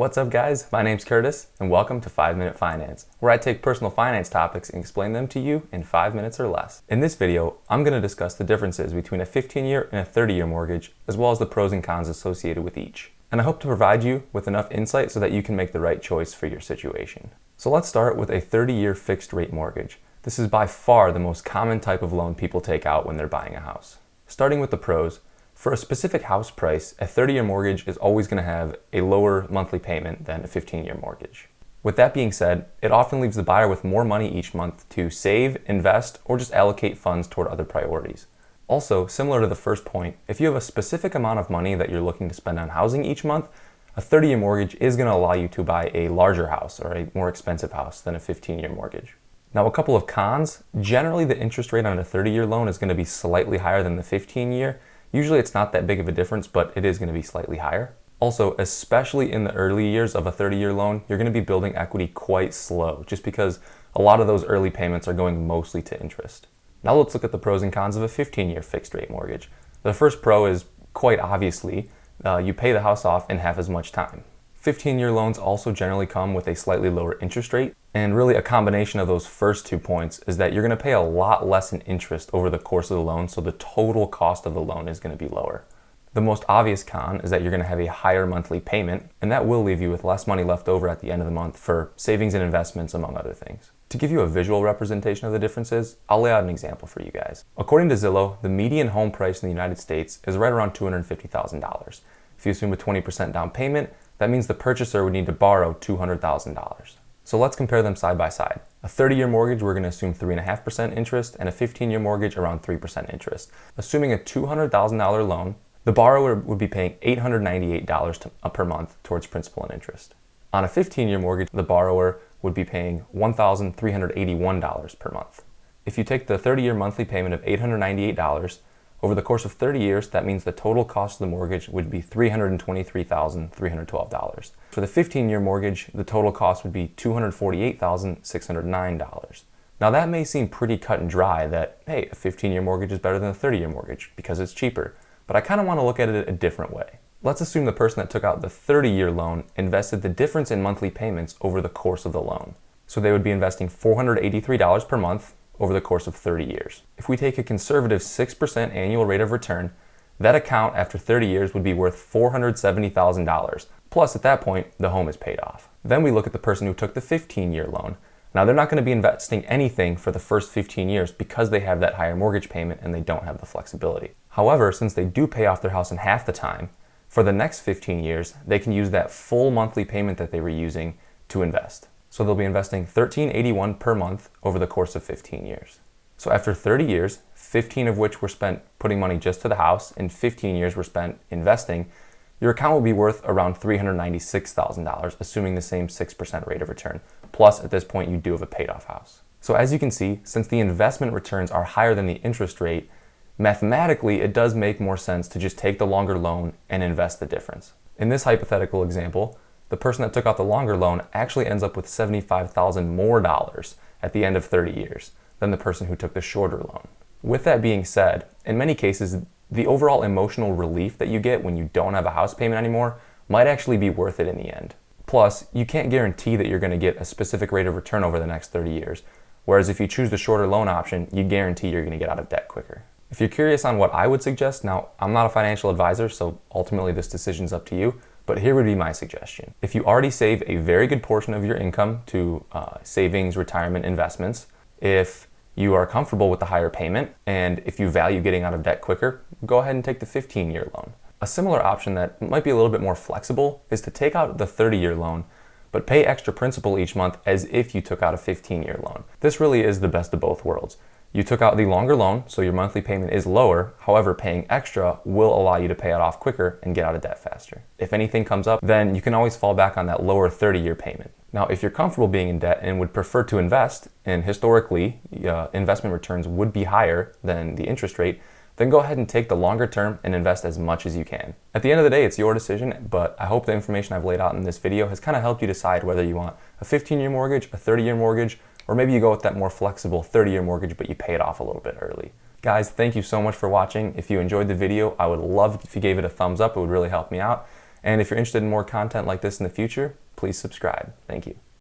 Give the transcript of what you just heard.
What's up guys, my name's Curtis and welcome to 5 Minute Finance, where I take personal finance topics and explain them to you in 5 minutes or less. In this video, I'm going to discuss the differences between a 15-year and a 30-year mortgage, as well as the pros and cons associated with each. And I hope to provide you with enough insight so that you can make the right choice for your situation. So let's start with a 30-year fixed rate mortgage. This is by far the most common type of loan people take out when they're buying a house. Starting with the pros, for a specific house price, a 30-year mortgage is always going to have a lower monthly payment than a 15-year mortgage. With that being said, it often leaves the buyer with more money each month to save, invest, or just allocate funds toward other priorities. Also, similar to the first point, if you have a specific amount of money that you're looking to spend on housing each month, a 30-year mortgage is going to allow you to buy a larger house or a more expensive house than a 15-year mortgage. Now, a couple of cons. Generally, the interest rate on a 30-year loan is going to be slightly higher than the 15-year. Usually it's not that big of a difference, but it is going to be slightly higher. Also, especially in the early years of a 30-year loan, you're going to be building equity quite slow, just because a lot of those early payments are going mostly to interest. Now let's look at the pros and cons of a 15-year fixed rate mortgage. The first pro is, quite obviously, you pay the house off in half as much time. 15-year loans also generally come with a slightly lower interest rate, and really a combination of those first 2 points is that you're going to pay a lot less in interest over the course of the loan, so the total cost of the loan is going to be lower. The most obvious con is that you're going to have a higher monthly payment, and that will leave you with less money left over at the end of the month for savings and investments, among other things. To give you a visual representation of the differences, I'll lay out an example for you guys. According to Zillow, the median home price in the United States is right around $250,000. If you assume a 20% down payment, that means the purchaser would need to borrow $200,000. So let's compare them side by side. A 30-year mortgage, we're going to assume 3.5% interest, and a 15-year mortgage around 3% interest. Assuming a $200,000 loan, the borrower would be paying $898 per month towards principal and interest. On a 15-year mortgage, the borrower would be paying $1,381 per month. If you take the 30-year monthly payment of $898, over the course of 30 years, that means the total cost of the mortgage would be $323,312. For the 15-year mortgage, the total cost would be $248,609. Now that may seem pretty cut and dry that, hey, a 15-year mortgage is better than a 30-year mortgage because it's cheaper, but I kind of want to look at it a different way. Let's assume the person that took out the 30-year loan invested the difference in monthly payments over the course of the loan. So they would be investing $483 per month over the course of 30 years. If we take a conservative 6% annual rate of return, that account after 30 years would be worth $470,000. Plus, at that point, the home is paid off. Then we look at the person who took the 15-year loan. Now, they're not going to be investing anything for the first 15 years because they have that higher mortgage payment and they don't have the flexibility. However, since they do pay off their house in half the time, for the next 15 years, they can use that full monthly payment that they were using to invest. So they'll be investing $1,381 per month over the course of 15 years. So after 30 years, 15 of which were spent putting money just to the house and 15 years were spent investing, your account will be worth around $396,000, assuming the same 6% rate of return. Plus, at this point, you do have a paid off house. So as you can see, since the investment returns are higher than the interest rate, mathematically, it does make more sense to just take the longer loan and invest the difference. In this hypothetical example, the person that took out the longer loan actually ends up with $75,000 more at the end of 30 years than the person who took the shorter loan. With that being said, in many cases, the overall emotional relief that you get when you don't have a house payment anymore might actually be worth it in the end. Plus, you can't guarantee that you're going to get a specific rate of return over the next 30 years, whereas if you choose the shorter loan option, you guarantee you're going to get out of debt quicker. If you're curious on what I would suggest, now I'm not a financial advisor, so ultimately this decision's up to you. But here would be my suggestion. If you already save a very good portion of your income to savings, retirement, investments, if you are comfortable with the higher payment, and if you value getting out of debt quicker, go ahead and take the 15-year loan. A similar option that might be a little bit more flexible is to take out the 30-year loan, but pay extra principal each month as if you took out a 15-year loan. This really is the best of both worlds. You took out the longer loan, so your monthly payment is lower. However, paying extra will allow you to pay it off quicker and get out of debt faster. If anything comes up, then you can always fall back on that lower 30-year payment. Now, if you're comfortable being in debt and would prefer to invest, and historically, investment returns would be higher than the interest rate, then go ahead and take the longer term and invest as much as you can. At the end of the day, it's your decision, but I hope the information I've laid out in this video has kind of helped you decide whether you want a 15-year mortgage, a 30-year mortgage, or maybe you go with that more flexible 30-year mortgage, but you pay it off a little bit early. Guys, thank you so much for watching. If you enjoyed the video, I would love if you gave it a thumbs up. It would really help me out. And if you're interested in more content like this in the future, please subscribe. Thank you.